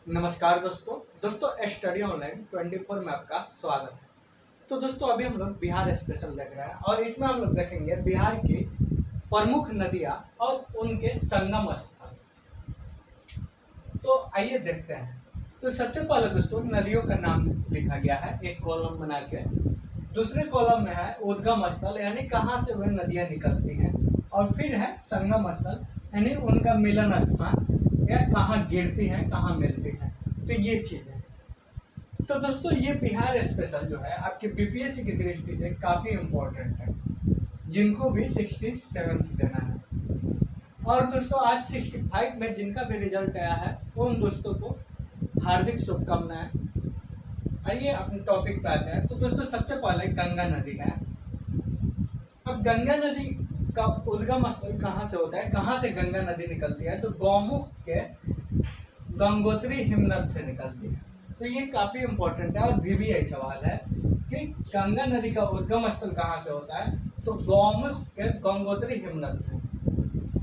नमस्कार दोस्तों study online 24 में आपका स्वागत है। तो दोस्तों अभी हम लोग बिहार स्पेशल देख रहे हैं और इसमें हम लोग देखेंगे बिहार की प्रमुख नदियां और उनके संगम स्थल। तो आइए देखते हैं। तो सबसे पहले दोस्तों नदियों का नाम लिखा गया है एक कॉलम बना के। दूसरे कॉलम में है उद्गम स्थल यानी कहाँ से वह नदियाँ निकलती हैं, और फिर है संगम स्थल यानी उनका मिलन स्थान या कहाँ गिरती हैं कहाँ मिलती हैं। तो ये चीज़ है। तो दोस्तों ये बिहार स्पेशल जो है आपके बीपीएससी की दृष्टि से काफ़ी इम्पोर्टेंट है, जिनको भी 67 देना है। और दोस्तों आज 65 में जिनका भी रिजल्ट आया है उन दोस्तों को हार्दिक शुभकामनाएं। आइए अपने टॉपिक पे आते हैं। तो दोस्तों सबसे पहले गंगा नदी है। अब गंगा नदी का उद्गम स्थल कहाँ से होता है, कहाँ से गंगा नदी निकलती है, तो गौमुख के गंगोत्री हिमनद से निकलती है। तो ये काफ़ी इम्पोर्टेंट है और VVI सवाल है कि गंगा नदी का उद्गम स्थल कहाँ से होता है, तो गौमुख के गंगोत्री हिमनद से।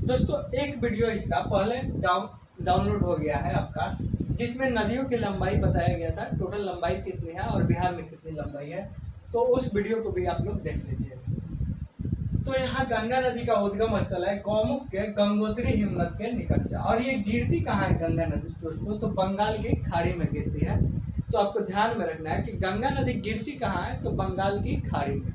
दोस्तों एक वीडियो इसका पहले डाउनलोड हो गया है आपका, जिसमें नदियों की लंबाई बताया गया था, टोटल लंबाई कितनी है और बिहार में कितनी लंबाई है। तो उस वीडियो को भी आप लोग देख लीजिए। तो यहाँ गंगा नदी का उद्गम स्थल है गौमुख के गंगोत्री हिमनद के निकट से। और ये गिरती कहाँ है गंगा नदी दोस्तों, तो बंगाल की खाड़ी में गिरती है। तो आपको ध्यान में रखना है कि गंगा नदी गिरती कहाँ है, तो बंगाल की खाड़ी में।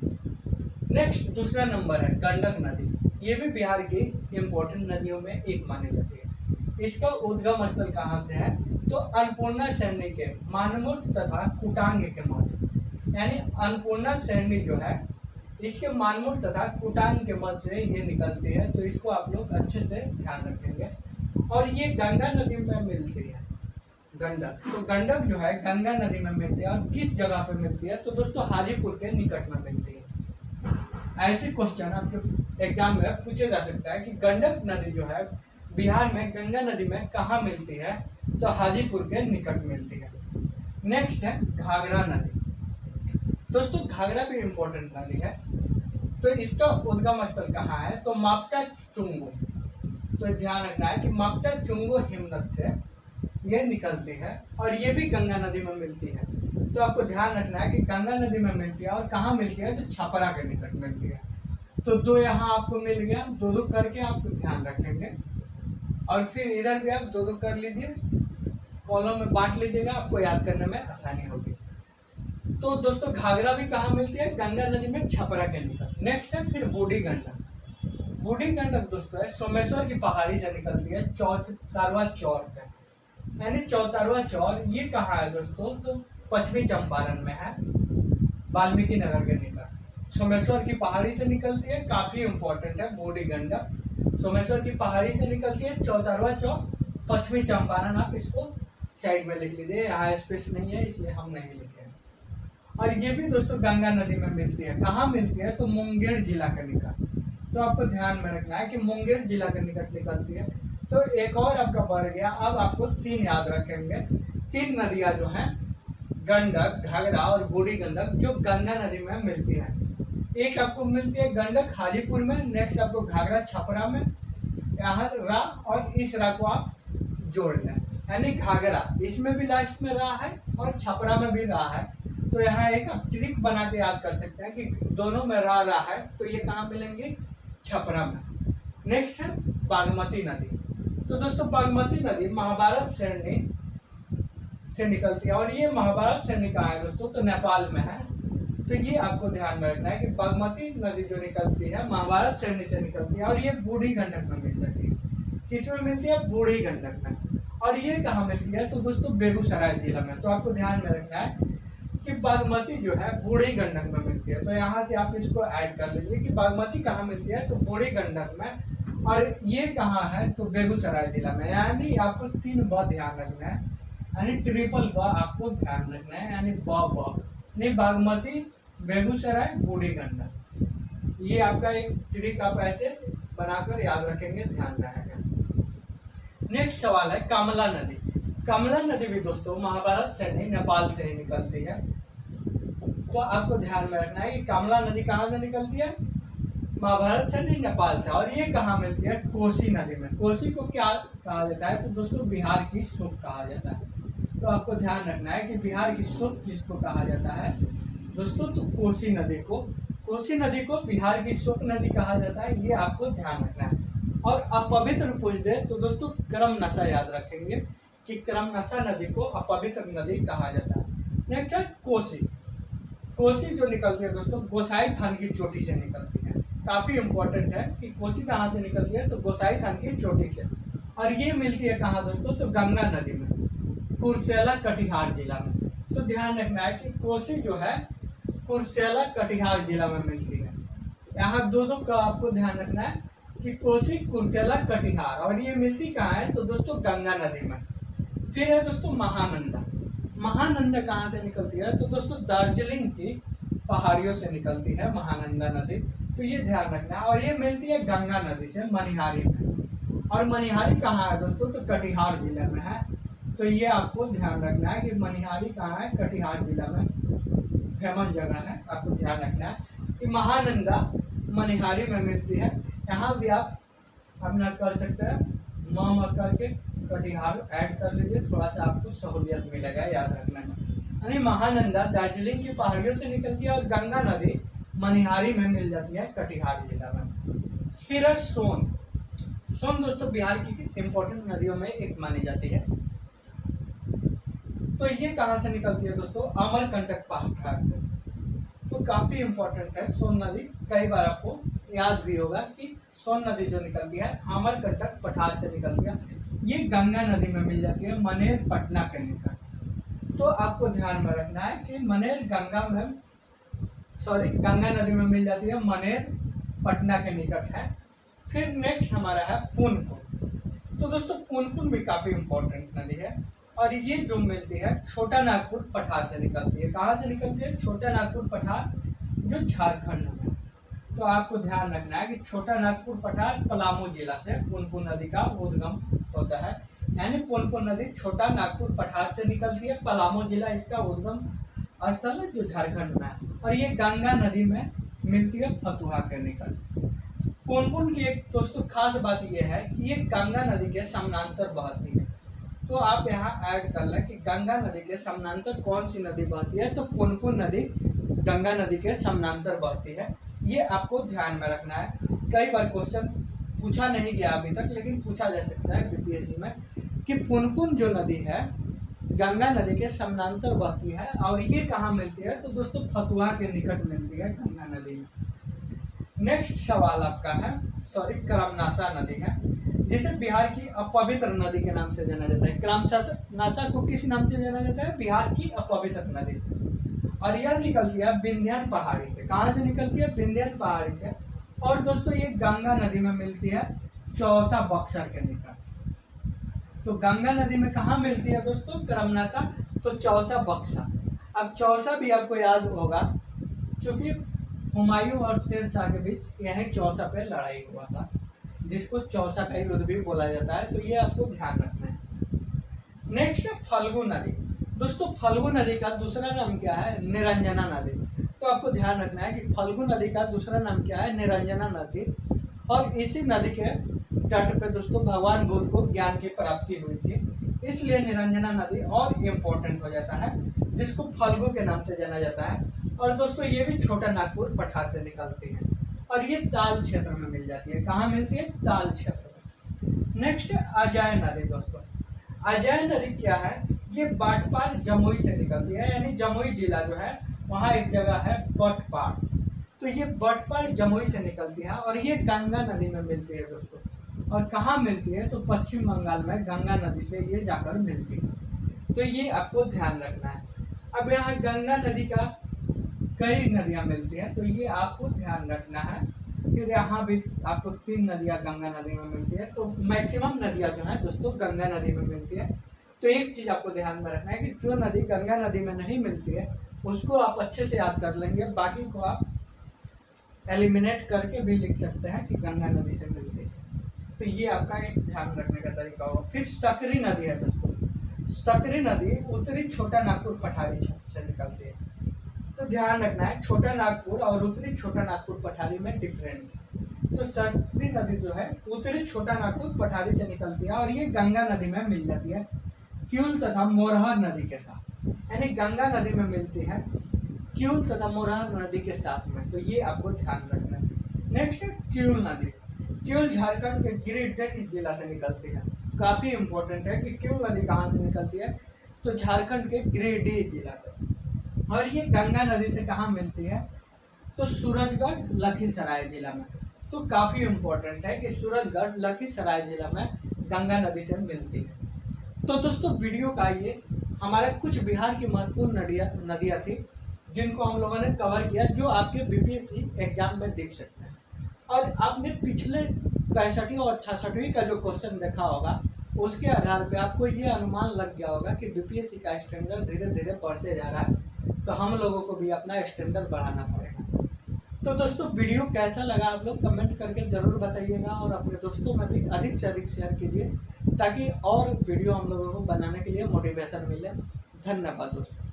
नेक्स्ट दूसरा नंबर है गंडक नदी। ये भी बिहार की इम्पोर्टेंट नदियों में एक मानी जाती है। इसका उद्गम स्थल कहाँ से है, तो अन्नपूर्णा श्रेणी के मानमूट तथा कुटांग के मध्य, यानी अन्नपूर्णा श्रेणी जो है इसके मानमूट तथा कुटांग के मध्य से ये निकलती है। तो इसको आप लोग अच्छे से ध्यान रखेंगे। और ये गंगा नदी में मिलती है गंडक। तो गंडक जो है गंगा नदी में मिलती है और किस जगह पे मिलती है, तो दोस्तों हाजीपुर के निकट में मिलती है। ऐसे क्वेश्चन आपके एग्जाम में पूछे जा सकता है कि गंडक नदी जो है बिहार में गंगा नदी में कहाँ मिलती है, तो हाजीपुर के निकट मिलती है। नेक्स्ट है घाघरा नदी। दोस्तों घाघरा भी इम्पोर्टेंट नदी है। तो इसका उद्गम स्थल कहाँ है, तो मापचा चुंगो। तो ध्यान रखना है कि मापचा चुंगो हिमनद से ये निकलती है और ये भी गंगा नदी में मिलती है। तो आपको ध्यान रखना है कि गंगा नदी में मिलती है और कहाँ मिलती है, तो छपरा के निकट मिलती है। तो दो यहाँ आपको मिल गया, दो दो करके आप ध्यान रखेंगे। और फिर इधर भी आप दो दो कर लीजिए, कॉलम में बांट लीजिएगा, आपको याद करने में आसानी होगी। तो दोस्तों घाघरा भी कहाँ मिलती है, गंगा नदी में छपरा के निकट। नेक्स्ट है फिर बूढ़ी गंडक। बूढ़ी गंडक दोस्तों है सोमेश्वर की पहाड़ी से निकलती है चौतारवा चौर से, यानी चौतारवा चौर ये कहाँ है दोस्तों, तो पश्चिमी चंपारण में है, वाल्मीकि नगर के निकट। सोमेश्वर की पहाड़ी से निकलती है, काफी इंपॉर्टेंट है बूढ़ी गंडक। सोमेश्वर की पहाड़ी से निकलती है चौतारवा चौर, पश्चिमी चंपारण। आप इसको साइड में लिख लीजिए, यहाँ स्पेस नहीं है इसलिए हम नहीं लिखे। और ये भी दोस्तों गंगा नदी में मिलती है। कहाँ मिलती है, तो मुंगेर जिला के निकट। तो आपको ध्यान में रखना है कि मुंगेर जिला के निकट निकलती है। तो एक और आपका बढ़ गया। अब आपको 3 याद रखेंगे। 3 नदियां जो हैं गंडक, घाघरा और बूढ़ी गंडक जो गंगा नदी में मिलती है। एक आपको मिलती है गंडक हाजीपुर में, नेक्स्ट आपको घाघरा छपरा में, यहाँ रा और इस रा को आप जोड़ लें, यानी घाघरा इसमें भी लास्ट में रा है और छपरा में भी रा है। तो यहाँ एक आप ट्रिक बना के याद कर सकते हैं कि दोनों में रा है, तो ये कहाँ मिलेंगे, छपरा में। नेक्स्ट है बागमती नदी। तो दोस्तों बागमती नदी महाभारत श्रेणी से निकलती है और ये महाभारत श्रेणी कहाँ है दोस्तों, तो नेपाल में है। तो ये आपको ध्यान में रखना है कि बागमती नदी जो निकलती है महाभारत श्रेणी से निकलती है और ये बूढ़ी गंडक में मिल जाती है। किसमें मिलती है, बूढ़ी गंडक में। और ये कहाँ मिलती है, तो दोस्तों बेगूसराय जिला में। तो आपको ध्यान में रखना है कि बागमती जो है बूढ़ी गंडक में मिलती है। तो यहाँ से आप इसको ऐड कर लीजिए कि बागमती कहाँ मिलती है, तो बूढ़ी गंडक में। और ये कहाँ है, तो बेगूसराय जिला में। यानी आपको 3 ब ध्यान रखना है, यानी ट्रिपल ब आपको ध्यान रखना है, यानी ब नहीं बागमती, बेगूसराय, बूढ़ी गंडक। ये आपका एक ट्रिक आप ऐसे बनाकर याद रखेंगे, ध्यान रहेगा। नेक्स्ट सवाल है कमला नदी। कमला नदी भी दोस्तों महाभारत से नहीं नेपाल से ही निकलती है। तो आपको ध्यान में रखना है कि कमला नदी कहाँ से निकलती है, महाभारत से नहीं, नेपाल से। और ये कहाँ मिलती है? कोसी नदी में। कोसी को क्या कहा जाता है? तो दोस्तों बिहार की शुक कहा जाता है। तो आपको ध्यान रखना है कि बिहार की शुक किसको कहा जाता है दोस्तों? तो कोसी नदी को। कोसी नदी को बिहार की शुक नदी कहा जाता है, ये आपको ध्यान रखना है। और अपवित्र पूछ दे तो दोस्तों क्रमनसा याद रखेंगे कि क्रमनसा नदी को अपवित्र नदी कहा जाता है। नेक्स्ट है कोसी। कोसी जो निकलती है दोस्तों गोसाई थान की चोटी से निकलती है। काफी इंपॉर्टेंट है कि कोसी कहाँ से निकलती है? तो गोसाई थान की चोटी से। और ये मिलती है कहाँ दोस्तों? तो गंगा नदी में, कुर्सेला कटिहार जिला में। तो ध्यान रखना है कि कोसी जो है कुर्सेला कटिहार जिला में मिलती है। यहाँ दो का आपको ध्यान रखना है कि कोसी, कुर्सेला, कटिहार। और ये मिलती कहाँ है? तो दोस्तों गंगा नदी में। फिर है दोस्तों महानंदा। महानंदा कहाँ से निकलती है? तो दोस्तों दार्जिलिंग की पहाड़ियों से निकलती है महानंदा नदी। तो ये ध्यान रखना है। और ये मिलती है गंगा नदी से मनिहारी में। और मनिहारी कहाँ है दोस्तों? तो कटिहार जिले में है। तो ये आपको ध्यान रखना है कि मनिहारी कहाँ है? कटिहार जिला में, फेमस जगह है। आपको ध्यान रखना है कि महानंदा मनिहारी में मिलती है। यहाँ भी आप अपना कर सकते हैं म करके कटिहार ऐड कर लीजिए, थोड़ा सा आपको सहूलियत मिलेगा, याद रखना है। यानी महानंदा दार्जिलिंग की पहाड़ियों से निकलती है और गंगा नदी मनिहारी में मिल जाती है कटिहार जिला में। फिर है सोन। सोन दोस्तों बिहार की इंपॉर्टेंट नदियों में एक मानी जाती है। तो ये कहाँ से निकलती है दोस्तों? अमरकंटक पहाड़ से। तो काफी इंपॉर्टेंट है सोन नदी। कई बार आपको याद भी होगा कि सोन नदी जो निकलती है अमरकंटक पठार से निकलती है। ये गंगा नदी में मिल जाती है मनेर पटना के निकट। तो आपको ध्यान में रखना है कि मनेर गंगा नदी में मिल जाती है, मनेर पटना के निकट है। फिर नेक्स्ट हमारा है पुनपुन। तो दोस्तों पुनपुन भी काफी इंपॉर्टेंट नदी है। और ये जो मिलती है छोटा नागपुर पठार से निकलती है। कहाँ से निकलती है? छोटा नागपुर पठार, जो झारखंड में। तो आपको ध्यान रखना है कि छोटा नागपुर पठार पलामू जिला से पुनपुन नदी का उद्गम होता है। यानी पुनपुन नदी छोटा नागपुर पठार से निकलती है, पलामू जिला इसका उद्गम स्थल है, जो झारखंड में है। और ये गंगा नदी में मिलती है फतुहा के निकट। पुनपुन की एक दोस्तों खास बात यह है कि ये गंगा नदी के समानांतर बहती है। तो आप यहाँ ऐड कर लें कि गंगा नदी के समानांतर कौन सी नदी बहती है? तो पुनपुन नदी गंगा नदी के समानांतर बहती है। ये आपको ध्यान में रखना है। कई बार क्वेश्चन पूछा नहीं गया अभी तक, लेकिन पूछा जा सकता है बीपीएससी में कि पुनपुन जो नदी है गंगा नदी के समानांतर बहती है और ये कहाँ मिलती है? तो दोस्तों फतुहा के निकट मिलती है गंगा नदी में। नेक्स्ट सवाल आपका है क्रमनासा नदी है, जिसे बिहार की अपवित्र नदी के नाम से जाना जाता है। क्रमनासा को किस नाम से जाना जाता है? बिहार की अपवित्र नदी से। और यह निकलती है विंध्यान पहाड़ी से। कहाँ से निकलती है? विंध्यान पहाड़ी से। और दोस्तों ये गंगा नदी में मिलती है चौसा बक्सर के निकट। तो गंगा नदी में कहाँ मिलती है दोस्तों क्रमनासा? तो चौसा बक्सर। अब चौसा भी आपको याद होगा, क्योंकि हुमायूं और शेर शाह के बीच यही चौसा पे लड़ाई हुआ था, जिसको चौसा का युद्ध भी बोला जाता है। तो ये आपको ध्यान रखना है। नेक्स्ट है फल्गु नदी। दोस्तों फल्गु नदी का दूसरा नाम क्या है? निरंजना नदी। तो आपको ध्यान रखना है कि फल्गु नदी का दूसरा नाम क्या है? निरंजना नदी। और इसी नदी के तट पे दोस्तों भगवान बुद्ध को ज्ञान की प्राप्ति हुई थी, इसलिए निरंजना नदी और इम्पोर्टेंट हो जाता है, जिसको फल्गु के नाम से जाना जाता है। और दोस्तों ये भी छोटा नागपुर पठार से निकलती है और ये ताल क्षेत्र में मिल जाती है। कहाँ मिलती है? ताल क्षेत्र में। नेक्स्ट है अजय नदी। दोस्तों अजय नदी क्या है? ये बाटपार जमुई से निकलती है, यानी जमुई जिला जो है वहाँ एक जगह है बटपार। तो ये बटपार जमुई से निकलती है और ये गंगा नदी में मिलती है दोस्तों। और कहाँ मिलती है? तो पश्चिम बंगाल में गंगा नदी से ये जाकर मिलती है। तो ये आपको ध्यान रखना है। अब यहाँ गंगा नदी का कई नदियाँ मिलती हैं, तो ये आपको ध्यान रखना है। फिर यहाँ भी आपको 3 नदियाँ गंगा नदी में मिलती है। तो मैक्सिमम नदियाँ जो है दोस्तों गंगा नदी में मिलती है। तो एक चीज़ आपको ध्यान में रखना है कि जो नदी गंगा नदी में नहीं मिलती है उसको आप अच्छे से याद कर लेंगे, बाकी को आप एलिमिनेट करके भी लिख सकते हैं कि गंगा नदी से मिलती है। तो ये आपका एक ध्यान रखने का तरीका होगा। फिर सकरी नदी है दोस्तों। सकरी नदी उत्तरी छोटा नागपुर पठारी से निकलती है। तो ध्यान रखना है छोटा नागपुर और उत्तरी छोटा नागपुर पठारी में डिफरेंट। तो सरस्वती नदी जो है उत्तरी छोटा नागपुर पठारी से निकलती है और ये गंगा नदी में मिल जाती है क्यूल तथा मोरहर नदी के साथ, यानी गंगा नदी में मिलती है क्यूल तथा मोरहर नदी के साथ में, तो ये आपको ध्यान रखना है। नेक्स्ट है क्यूल नदी। क्यूल झारखंड के गिरिडीह जिला से निकलती है। काफी इंपॉर्टेंट है कि क्यूल नदी कहाँ से निकलती है, तो झारखंड के गिरिडीह जिला से। और ये गंगा नदी से कहाँ मिलती है, तो सूरजगढ़ लखीसराय जिला में। तो काफी इंपॉर्टेंट है कि सूरजगढ़ लखीसराय जिला में गंगा नदी से मिलती है। तो दोस्तों वीडियो का ये हमारा कुछ बिहार की महत्वपूर्ण नदियाँ थी जिनको हम लोगों ने कवर किया, जो आपके बीपीएससी एग्जाम में देख सकते हैं। और आपने पिछले 65वीं और 66वीं का जो क्वेश्चन देखा होगा उसके आधार पे आपको ये अनुमान लग गया होगा कि बीपीएससी का स्टैंडर्ड धीरे धीरे बढ़ते जा रहा है, तो हम लोगों को भी अपना स्टैंडर्ड बढ़ाना पड़ेगा। तो दोस्तों वीडियो कैसा लगा आप लोग कमेंट करके ज़रूर बताइएगा और अपने दोस्तों में भी अधिक से अधिक शेयर कीजिए ताकि और वीडियो हम लोगों को बनाने के लिए मोटिवेशन मिले। धन्यवाद दोस्तों।